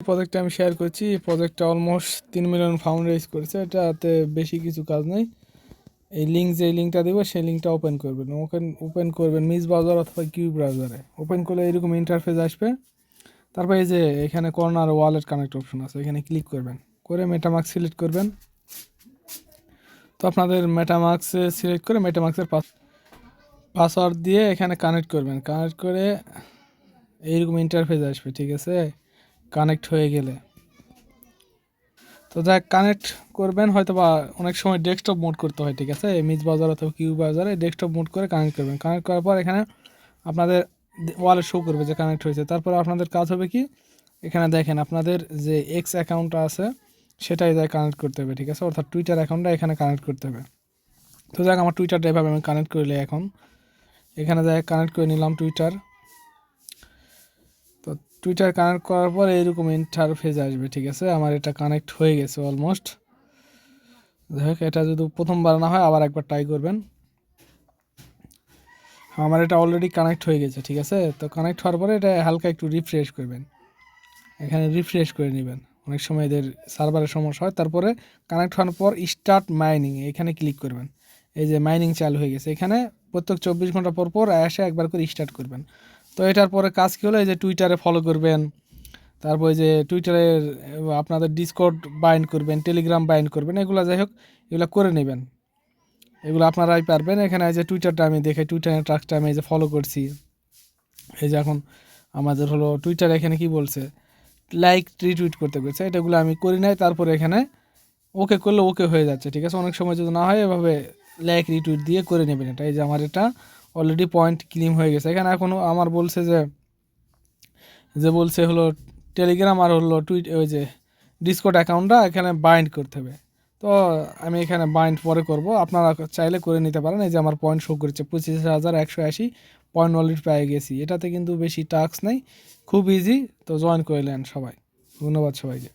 প্রজেক্টটা আমি শেয়ার করছি। এই প্রজেক্টটা অলমোস্ট 3 মিলিয়ন ফাউন্ড রেজ করেছে। এটাতে বেশি কিছু কাজ নেই। এই লিঙ্কটা দেবো, সেই লিঙ্কটা ওপেন করবেন। ওপেন করবেন মিস ব্রাউজার অথবা কিউ ব্রাউজারে। ওপেন করলে এরকম ইন্টারফেস আসবে। তারপর এই যে এখানে কর্নার ওয়ালেট কানেক্ট অপশন আছে, এখানে ক্লিক করবেন, করে মেটামাস্ক সিলেক্ট করবেন। তো আপনাদের মেটামাস্ক সিলেক্ট করে মেটামাস্কের পাসওয়ার্ড দিয়ে এখানে কানেক্ট করবেন। কানেক্ট করে এইরকম ইন্টারফেস আসবে, ঠিক আছে। কানেক্ট হয়ে গেলে তো যাক কানেক্ট করবেন, হয়তো বা অনেক সময় ডেস্কটপ মোড করতে হয়, ঠিক আছে। মিস ব্রাউজার অথবা কিউ ব্রাউজারে ডেস্কটপ মোড করে কানেক্ট করবেন। কানেক্ট করার পর এখানে আপনাদের ওয়ালেট শো করবে যে কানেক্ট হয়েছে। তারপর আপনাদের কাজ হবে কি, এখানে দেখেন আপনাদের যে এক্স অ্যাকাউন্টটা আছে সেটাই যায় কানেক্ট করতে হবে, ঠিক আছে। অর্থাৎ টুইটার অ্যাকাউন্টটা এখানে কানেক্ট করতে হবে। তো যাক আমার টুইটারটা এভাবে আমি কানেক্ট করলে এখন এখানে যায় কানেক্ট করে নিলাম টুইটার। তো টুইটার কানেক্ট করার পর এইরকম ইন্টারফেস আসবে, ঠিক আছে। আমার এটা কানেক্ট হয়ে গেছে অলমোস্ট। দেখ এটা যদি প্রথমবার না হয় আবার একবার ট্রাই করবেন। আমার এটা অলরেডি কানেক্ট হয়ে গেছে, ঠিক আছে। তো কানেক্ট হওয়ার পরে এটা হালকা একটু রিফ্রেশ করবেন, এখানে রিফ্রেশ করে নেবেন। অনেক সময় এদের সার্ভারের সমস্যা হয়। তারপরে কানেক্ট হওয়ার পর স্টার্ট মাইনিং এখানে ক্লিক করবেন। এই যে মাইনিং চালু হয়ে গেছে। এখানে প্রত্যেক 24 ঘন্টা পর পর এসে একবার করে স্টার্ট করবেন। তো এটার পরে কাজ কী হলো, এই যে টুইটারে ফলো করবেন, তারপর যে টুইটারের আপনাদের ডিসকর্ড বাইন্ড করবেন, টেলিগ্রাম বাইন্ড করবেন, এগুলো যাই হোক এগুলো করে নেবেন। এগুলো আপনারাই পারবেন। এখানে এই যে টুইটারটা আমি দেখে টুইটারের ট্রাকটা আমি এই যে ফলো করছি। এই যে এখন আমাদের হলো টুইটার এখানে কি বলছে, লাইক রিটুইট করতে বলছে, এটাগুলো আমি করি নাই। তারপরে এখানে ওকে করলে ওকে হয়ে যাচ্ছে, ঠিক আছে। অনেক সময় যদি না হয় এভাবে লাইক রিটুইট দিয়ে করে নেবেন এটা। এই যে আমার এটা অলরেডি পয়েন্ট ক্লেম হয়ে গেছে। এখানে এখনও আমার বলছে যে বলছে হলো টেলিগ্রাম আর হলো ওই যে ডিসকর্ড অ্যাকাউন্টটা এখানে বাইন্ড করতে হবে। তো আমি এখানে বাইন্ড পরে করব, আপনারা চাইলে করে নিতে পারেন। এই যে আমার পয়েন্ট শো করেছে 25,180 পয়েন্ট অলরেডি পেয়ে গেছি। এটাতে কিন্তু বেশি টাস্ক নেই, খুব ইজি। তো জয়েন করে নেন সবাই। ধন্যবাদ সবাইকে।